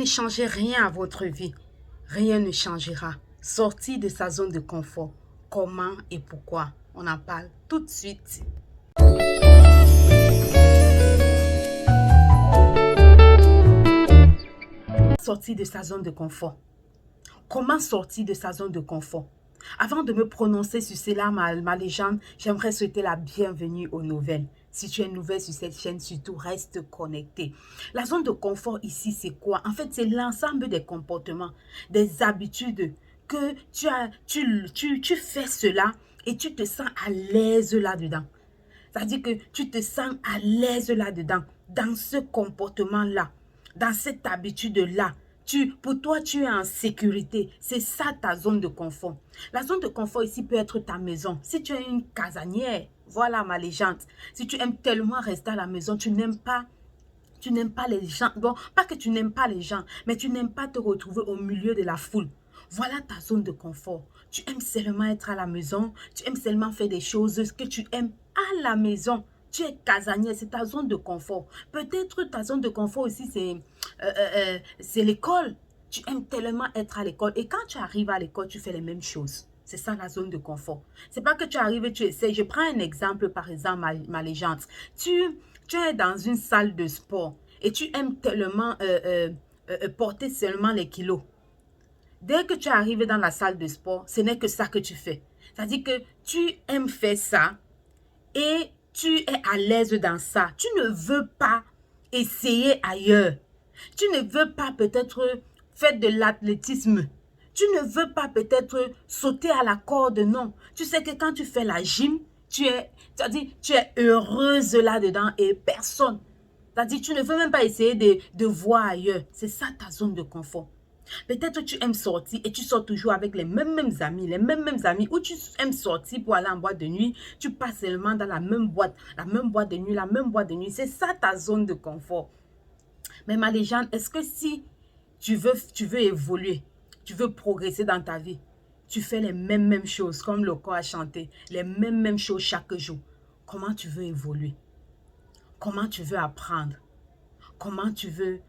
Ne changez rien à votre vie, rien ne changera. Sortir de sa zone de confort. Comment et pourquoi? On en parle tout de suite. Sortir de sa zone de confort. Comment sortir de sa zone de confort? Avant de me prononcer sur cela, ma légende, j'aimerais souhaiter la bienvenue aux nouvelles. Si tu es nouvelle sur cette chaîne, surtout reste connecté. La zone de confort ici, c'est quoi? En fait, c'est l'ensemble des comportements, des habitudes que tu fais cela et tu te sens à l'aise là-dedans. C'est-à-dire que tu te sens à l'aise là-dedans, dans ce comportement-là, dans cette habitude-là. Pour toi, tu es en sécurité. C'est ça ta zone de confort. La zone de confort ici peut être ta maison. Si tu es une casanière, voilà ma légende. Si tu aimes tellement rester à la maison, tu n'aimes pas les gens. Bon, pas que tu n'aimes pas les gens, mais tu n'aimes pas te retrouver au milieu de la foule. Voilà ta zone de confort. Tu aimes seulement être à la maison. Tu aimes seulement faire des choses que tu aimes à la maison. Tu es casanier, c'est ta zone de confort. Peut-être ta zone de confort aussi, c'est l'école. Tu aimes tellement être à l'école. Et quand tu arrives à l'école, tu fais les mêmes choses. C'est ça la zone de confort. C'est pas que tu arrives et tu essaies. Je prends un exemple, par exemple, ma légende. Tu es dans une salle de sport et tu aimes tellement porter seulement les kilos. Dès que tu arrives dans la salle de sport, ce n'est que ça que tu fais. C'est-à-dire que tu aimes faire ça et tu es à l'aise dans ça. Tu ne veux pas essayer ailleurs. Tu ne veux pas peut-être faire de l'athlétisme. Tu ne veux pas peut-être sauter à la corde, non. Tu sais que quand tu fais la gym, tu es heureuse là-dedans et personne. C'est-à-dire tu ne veux même pas essayer de voir ailleurs. C'est ça ta zone de confort. Peut-être tu aimes sortir et tu sors toujours avec les mêmes amis, ou tu aimes sortir pour aller en boîte de nuit, tu passes seulement dans la même boîte de nuit. C'est ça ta zone de confort. Mais ma légende, est-ce que si tu veux évoluer, tu veux progresser dans ta vie, tu fais les mêmes choses comme le corps a chanté, les mêmes choses chaque jour, comment tu veux évoluer? Comment tu veux apprendre? Comment tu veux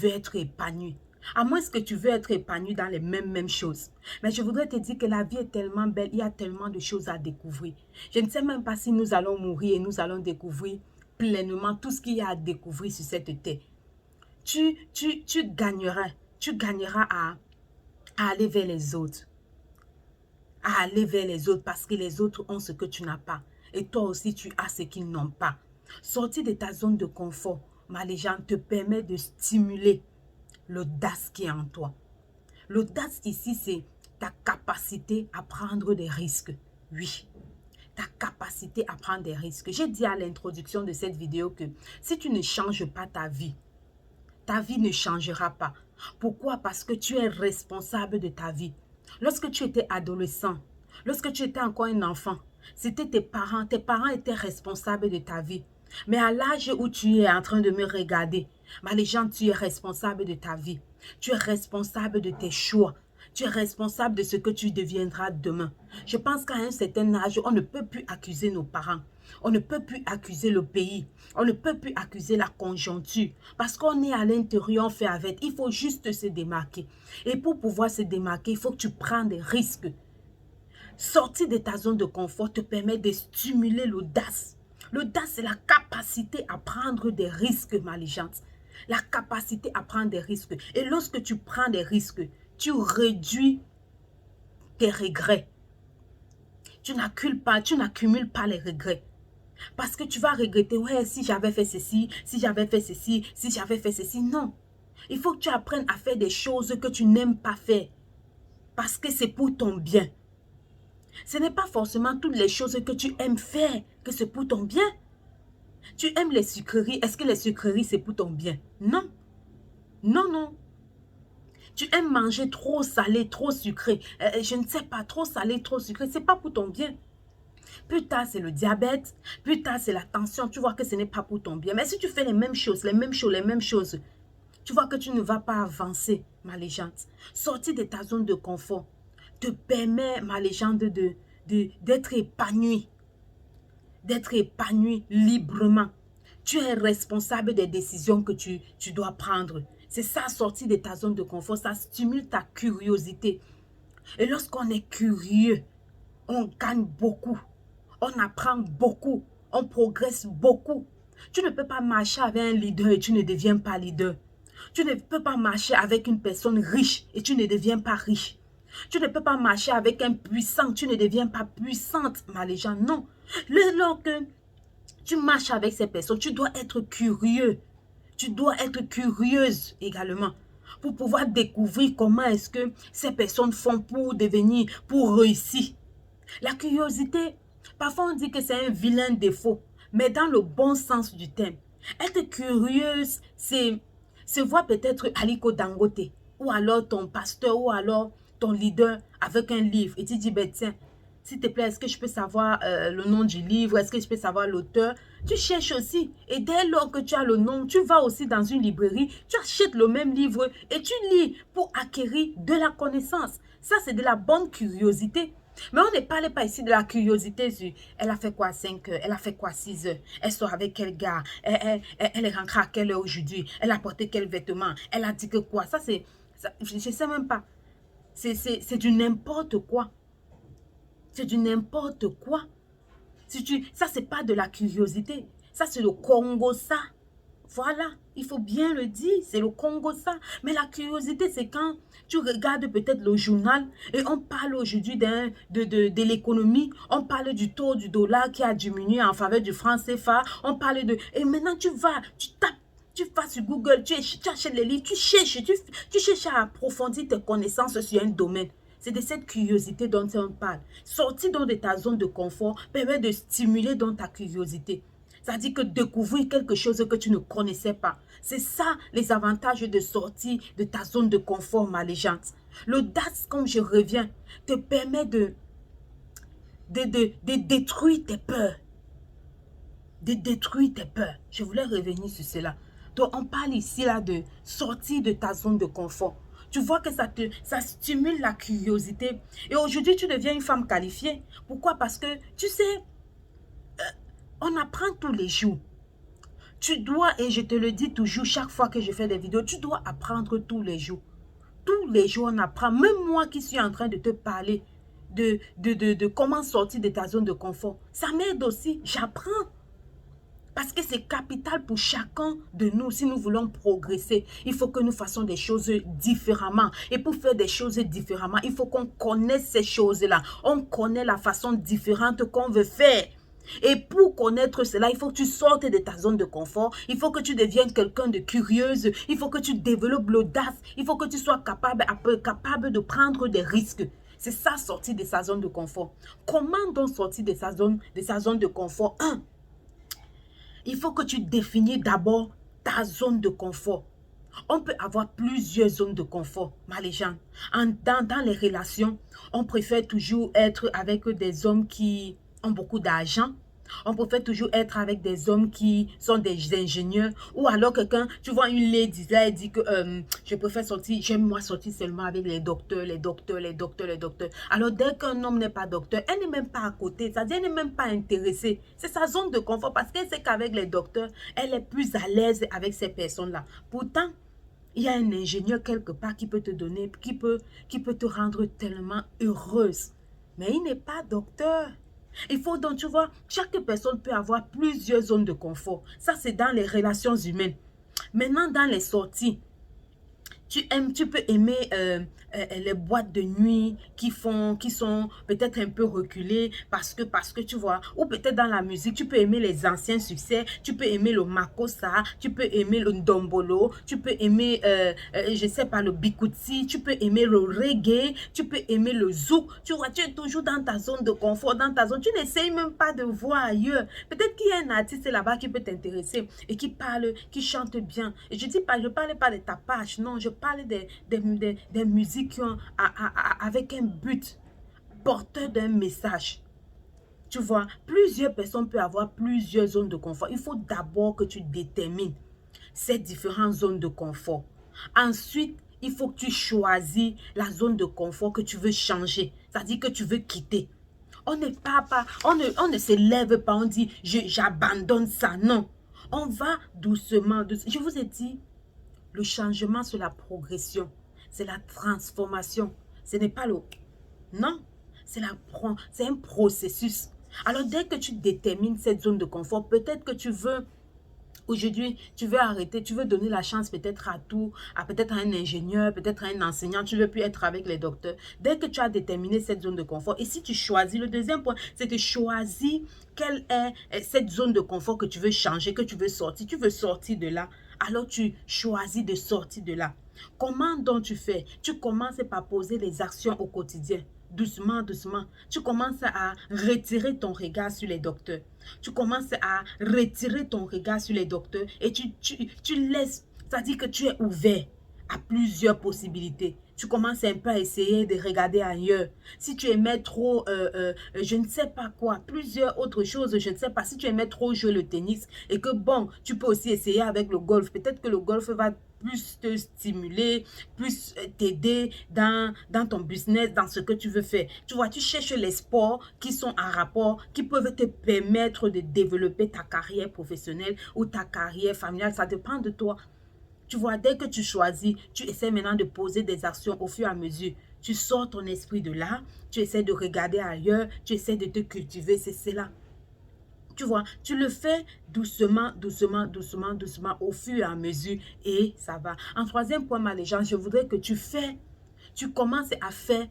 être épanoui? À moins que tu veux être épanoui dans les mêmes choses. Mais je voudrais te dire que la vie est tellement belle, il y a tellement de choses à découvrir. Je ne sais même pas si nous allons mourir et nous allons découvrir pleinement tout ce qu'il y a à découvrir sur cette terre. Tu gagneras à aller vers les autres. À aller vers les autres parce que les autres ont ce que tu n'as pas. Et toi aussi, tu as ce qu'ils n'ont pas. Sortir de ta zone de confort, ma légende, te permet de stimuler l'audace qui est en toi. L'audace ici, c'est ta capacité à prendre des risques. Oui, ta capacité à prendre des risques. J'ai dit à l'introduction de cette vidéo que si tu ne changes pas ta vie ne changera pas. Pourquoi? Parce que tu es responsable de ta vie. Lorsque tu étais adolescent, lorsque tu étais encore un enfant, c'était tes parents étaient responsables de ta vie. Mais à l'âge où tu es en train de me regarder, ma légende, tu es responsable de ta vie. Tu es responsable de tes choix. Tu es responsable de ce que tu deviendras demain. Je pense qu'à un certain âge, on ne peut plus accuser nos parents. On ne peut plus accuser le pays. On ne peut plus accuser la conjoncture. Parce qu'on est à l'intérieur, on fait avec. Il faut juste se démarquer. Et pour pouvoir se démarquer, il faut que tu prennes des risques. Sortir de ta zone de confort te permet de stimuler l'audace. L'audace, c'est la capacité à prendre des risques, ma légende. La capacité à prendre des risques. Et lorsque tu prends des risques, tu réduis tes regrets. Tu n'accumules pas les regrets. Parce que tu vas regretter, ouais, si j'avais fait ceci, si j'avais fait ceci, si j'avais fait ceci. Non. Il faut que tu apprennes à faire des choses que tu n'aimes pas faire. Parce que c'est pour ton bien. Ce n'est pas forcément toutes les choses que tu aimes faire que c'est pour ton bien. Tu aimes les sucreries. Est-ce que les sucreries, c'est pour ton bien? Non. Non, non. Tu aimes manger trop salé, trop sucré. Je ne sais pas, trop salé, trop sucré. Ce n'est pas pour ton bien. Plus tard, c'est le diabète. Plus tard, c'est la tension. Tu vois que ce n'est pas pour ton bien. Mais si tu fais les mêmes choses, tu vois que tu ne vas pas avancer, ma légende. Sortir de ta zone de confort te permet, ma légende, d'être épanoui. D'être épanoui librement. Tu es responsable des décisions que tu dois prendre. C'est ça, sortir de ta zone de confort. Ça stimule ta curiosité. Et lorsqu'on est curieux, on gagne beaucoup. On apprend beaucoup. On progresse beaucoup. Tu ne peux pas marcher avec un leader et tu ne deviens pas leader. Tu ne peux pas marcher avec une personne riche et tu ne deviens pas riche. Tu ne peux pas marcher avec un puissant, tu ne deviens pas puissante, Maléjane. Non. Lorsque tu marches avec ces personnes, tu dois être curieux. Tu dois être curieuse également pour pouvoir découvrir comment est-ce que ces personnes font pour devenir, pour réussir. La curiosité, parfois on dit que c'est un vilain défaut, mais dans le bon sens du terme. Être curieuse, c'est voir peut-être Aliko Dangote, ou alors ton pasteur, ou alors ton leader avec un livre, et tu dis, ben tiens, s'il te plaît, est-ce que je peux savoir le nom du livre? Est-ce que je peux savoir l'auteur? Tu cherches aussi. Et dès lors que tu as le nom, tu vas aussi dans une librairie, tu achètes le même livre et tu lis pour acquérir de la connaissance. Ça, c'est de la bonne curiosité. Mais on ne parle pas ici de la curiosité sur elle a fait quoi à 5 heures, elle a fait quoi à 6 heures, elle sort avec quel gars, elle est rentrée à quelle heure aujourd'hui, elle a porté quel vêtement, elle a dit que quoi. Ça, c'est, je ne sais même pas. C'est du n'importe quoi. C'est du n'importe quoi. Ça, c'est pas de la curiosité. Ça, c'est le Congo, ça. Voilà, il faut bien le dire, c'est le Congo, ça. Mais la curiosité, c'est quand tu regardes peut-être le journal et on parle aujourd'hui de l'économie, on parle du taux du dollar qui a diminué en faveur du franc CFA, on parle de... Et maintenant, tu vas, tu tapes, tu vas sur Google, tu achètes les livres, tu cherches à approfondir tes connaissances sur un domaine. C'est de cette curiosité dont on parle. Sortir donc de ta zone de confort permet de stimuler donc ta curiosité. C'est-à-dire que découvrir quelque chose que tu ne connaissais pas. C'est ça les avantages de sortir de ta zone de confort, Maléjante. L'audace, comme je reviens, te permet de détruire tes peurs. De détruire tes peurs. Je voulais revenir sur cela. Donc, on parle ici là de sortir de ta zone de confort. Tu vois que ça stimule la curiosité. Et aujourd'hui, tu deviens une femme qualifiée. Pourquoi? Parce que, tu sais, on apprend tous les jours. Tu dois, et je te le dis toujours, chaque fois que je fais des vidéos, tu dois apprendre tous les jours. Tous les jours, on apprend. Même moi qui suis en train de te parler de comment sortir de ta zone de confort. Ça m'aide aussi. J'apprends. Parce que c'est capital pour chacun de nous. Si nous voulons progresser, il faut que nous fassions des choses différemment. Et pour faire des choses différemment, il faut qu'on connaisse ces choses-là. On connaît la façon différente qu'on veut faire. Et pour connaître cela, il faut que tu sortes de ta zone de confort. Il faut que tu deviennes quelqu'un de curieuse. Il faut que tu développes l'audace. Il faut que tu sois capable de prendre des risques. C'est ça, sortir de sa zone de confort. Comment donc sortir de sa zone de confort? 1. Il faut que tu définisses d'abord ta zone de confort. On peut avoir plusieurs zones de confort, Maléjane. Dans les relations, on préfère toujours être avec des hommes qui ont beaucoup d'argent. On préfère toujours être avec des hommes qui sont des ingénieurs. Ou alors quelqu'un, tu vois une lady là, elle dit que je préfère sortir, j'aime moi sortir seulement avec les docteurs. Alors dès qu'un homme n'est pas docteur, elle n'est même pas à côté. C'est-à-dire, elle n'est même pas intéressée. C'est sa zone de confort parce qu'elle sait qu'avec les docteurs, elle est plus à l'aise avec ces personnes-là. Pourtant, il y a un ingénieur quelque part qui peut te donner, qui peut te rendre tellement heureuse. Mais il n'est pas docteur. Il faut donc, tu vois, chaque personne peut avoir plusieurs zones de confort. Ça, c'est dans les relations humaines. Maintenant, dans les sorties, tu peux aimer les boîtes de nuit qui sont peut-être un peu reculées parce que tu vois, ou peut-être dans la musique, tu peux aimer les anciens succès, tu peux aimer le makossa, tu peux aimer le ndombolo, tu peux aimer, je sais pas, le bikuti, tu peux aimer le reggae, tu peux aimer le zouk, tu vois, tu es toujours dans ta zone de confort, dans ta zone, tu n'essayes même pas de voir ailleurs. Peut-être qu'il y a un artiste là-bas qui peut t'intéresser et qui parle, qui chante bien. Et je parle pas de tapage, non, je parle des musiques qui ont avec un but porteur d'un message. Tu vois, plusieurs personnes peuvent avoir plusieurs zones de confort. Il faut d'abord que tu détermines ces différentes zones de confort. Ensuite, il faut que tu choisis la zone de confort que tu veux changer. C'est-à-dire que tu veux quitter. On ne se lève pas, on dit j'abandonne ça. Non. On va doucement. Je vous ai dit, Le changement, c'est la progression. C'est la transformation. Ce n'est pas le... Non, c'est un processus. Alors, dès que tu détermines cette zone de confort, peut-être que tu veux... Aujourd'hui, tu veux arrêter, tu veux donner la chance peut-être à tout, à peut-être un ingénieur, peut-être un enseignant, tu ne veux plus être avec les docteurs. Dès que tu as déterminé cette zone de confort, et si tu choisis, le deuxième point, c'est que choisis quelle est cette zone de confort que tu veux changer, que tu veux sortir de là, alors tu choisis de sortir de là. Comment donc tu fais? Tu commences par poser les actions au quotidien. Doucement, doucement, tu commences à retirer ton regard sur les docteurs. Tu commences à retirer ton regard sur les docteurs et tu laisses, c'est-à-dire que tu es ouvert à plusieurs possibilités. Tu commences un peu à essayer de regarder ailleurs. Si tu aimais trop, je ne sais pas quoi, plusieurs autres choses, je ne sais pas. Si tu aimais trop jouer le tennis et que bon, tu peux aussi essayer avec le golf. Peut-être que le golf va plus te stimuler, plus t'aider dans ton business, dans ce que tu veux faire. Tu vois, tu cherches les sports qui sont en rapport, qui peuvent te permettre de développer ta carrière professionnelle ou ta carrière familiale. Ça dépend de toi. Tu vois, dès que tu choisis, tu essaies maintenant de poser des actions au fur et à mesure. Tu sors ton esprit de là, tu essaies de regarder ailleurs, tu essaies de te cultiver, c'est cela. Tu vois, tu le fais doucement, doucement, doucement, doucement, au fur et à mesure, et ça va. En troisième point, les gens, je voudrais que tu commences à faire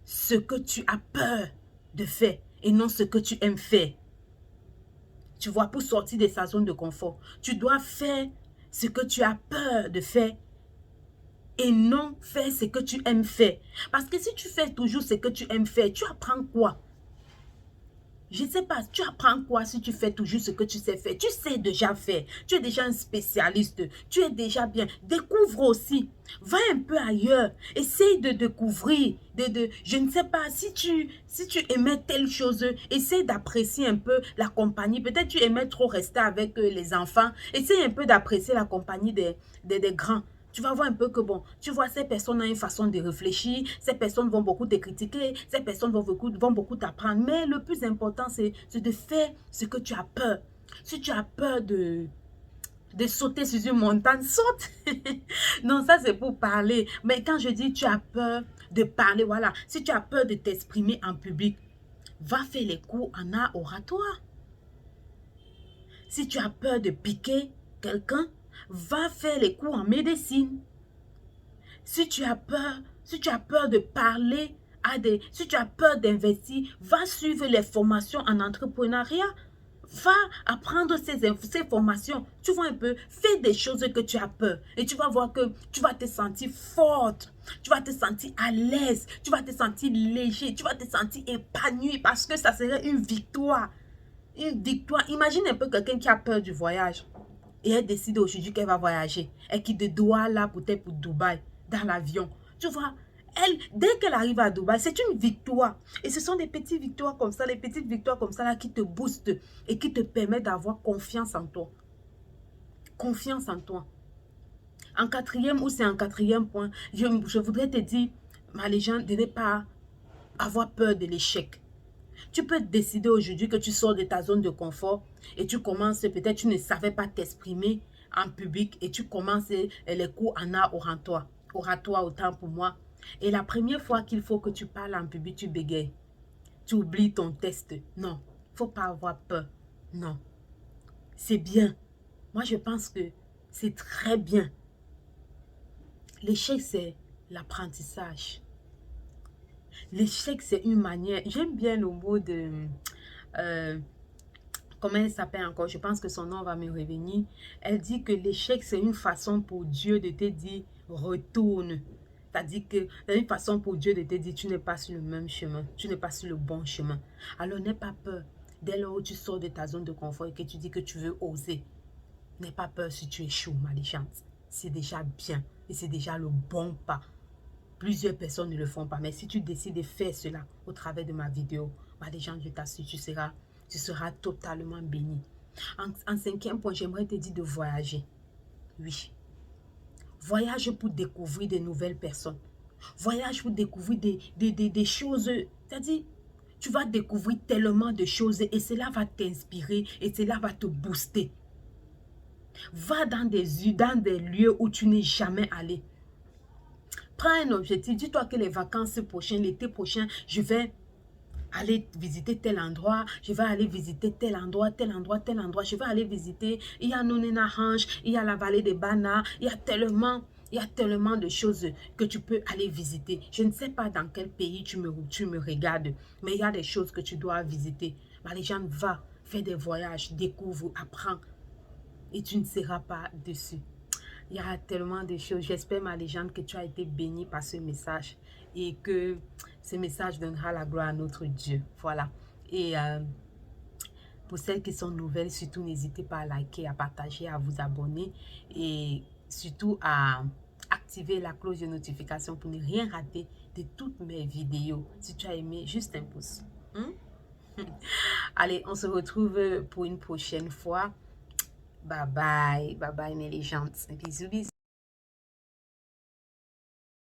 ce que tu as peur de faire, et non ce que tu aimes faire. Tu vois, pour sortir de sa zone de confort, tu dois faire ce que tu as peur de faire, et non faire ce que tu aimes faire. Parce que si tu fais toujours ce que tu aimes faire, tu apprends quoi? Je ne sais pas, tu apprends quoi si tu fais toujours ce que tu sais faire? Tu sais déjà faire. Tu es déjà un spécialiste. Tu es déjà bien. Découvre aussi. Va un peu ailleurs. Essaye de découvrir. Je ne sais pas, si tu aimais telle chose, essaye d'apprécier un peu la compagnie. Peut-être tu aimais trop rester avec les enfants. Essaye un peu d'apprécier la compagnie des grands. Tu vas voir un peu que bon, tu vois, ces personnes ont une façon de réfléchir, ces personnes vont beaucoup te critiquer, ces personnes vont beaucoup t'apprendre. Mais le plus important, c'est de faire ce que tu as peur. Si tu as peur de sauter sur une montagne, saute. Non, ça c'est pour parler. Mais quand je dis tu as peur de parler, voilà. Si tu as peur de t'exprimer en public, va faire les cours en art oratoire. Si tu as peur de piquer quelqu'un, va faire les cours en médecine. Si tu as peur de parler si tu as peur d'investir, va suivre les formations en entrepreneuriat. Va apprendre ces formations. Tu vois un peu, fais des choses que tu as peur. Et tu vas voir que tu vas te sentir forte. Tu vas te sentir à l'aise. Tu vas te sentir léger. Tu vas te sentir épanoui parce que ça serait une victoire. Une victoire. Imagine un peu quelqu'un qui a peur du voyage. Et elle décide aujourd'hui qu'elle va voyager. Elle quitte de Douala peut-être pour Dubaï, dans l'avion. Tu vois, dès qu'elle arrive à Dubaï, c'est une victoire. Et ce sont des petites victoires comme ça, les petites victoires comme ça là qui te boostent et qui te permettent d'avoir confiance en toi. Confiance en toi. En quatrième, ou c'est en quatrième point, je voudrais te dire, ma légende, de ne pas avoir peur de l'échec. Tu peux décider aujourd'hui que tu sors de ta zone de confort et tu commences, peut-être tu ne savais pas t'exprimer en public et tu commences les cours en art oratoire. Oratoire autant pour moi. Et la première fois qu'il faut que tu parles en public, tu bégayes. Tu oublies ton test. Non, il ne faut pas avoir peur. Non, c'est bien. Moi, je pense que c'est très bien. L'échec, c'est l'apprentissage. L'échec, c'est une manière... J'aime bien le mot de... comment elle s'appelle encore? Je pense que son nom va me revenir. Elle dit que l'échec, c'est une façon pour Dieu de te dire retourne. C'est-à-dire que c'est une façon pour Dieu de te dire tu n'es pas sur le même chemin. Tu n'es pas sur le bon chemin. Alors n'aie pas peur. Dès lors où tu sors de ta zone de confort et que tu dis que tu veux oser, n'aie pas peur si tu échoues, ma légende. C'est déjà bien et c'est déjà le bon pas. Plusieurs personnes ne le font pas. Mais si tu décides de faire cela au travers de ma vidéo, ma légende, je t'assure, tu seras totalement béni. En cinquième point, j'aimerais te dire de voyager. Oui. Voyage pour découvrir de nouvelles personnes. Voyage pour découvrir des choses. C'est-à-dire, tu vas découvrir tellement de choses et cela va t'inspirer et cela va te booster. Va dans des lieux où tu n'es jamais allé. Prends un objectif. Dis-toi que les vacances prochaines, l'été prochain, je vais aller visiter tel endroit, je vais aller visiter tel endroit, tel endroit, tel endroit. Je vais aller visiter, il y a Nonena Ranch, il y a la vallée des Bana, il y a tellement de choses que tu peux aller visiter. Je ne sais pas dans quel pays tu me regardes, mais il y a des choses que tu dois visiter. Marie-Jeanne, va, fais des voyages, découvre, apprends et tu ne seras pas dessus. Il y a tellement de choses. J'espère, ma légende, que tu as été bénie par ce message et que ce message donnera la gloire à notre Dieu. Voilà. Et pour celles qui sont nouvelles, surtout n'hésitez pas à liker, à partager, à vous abonner et surtout à activer la cloche de notification pour ne rien rater de toutes mes vidéos. Si tu as aimé, juste un pouce. Allez, on se retrouve pour une prochaine fois. Bye bye, bye bye mes légendes. Bisous, bisous.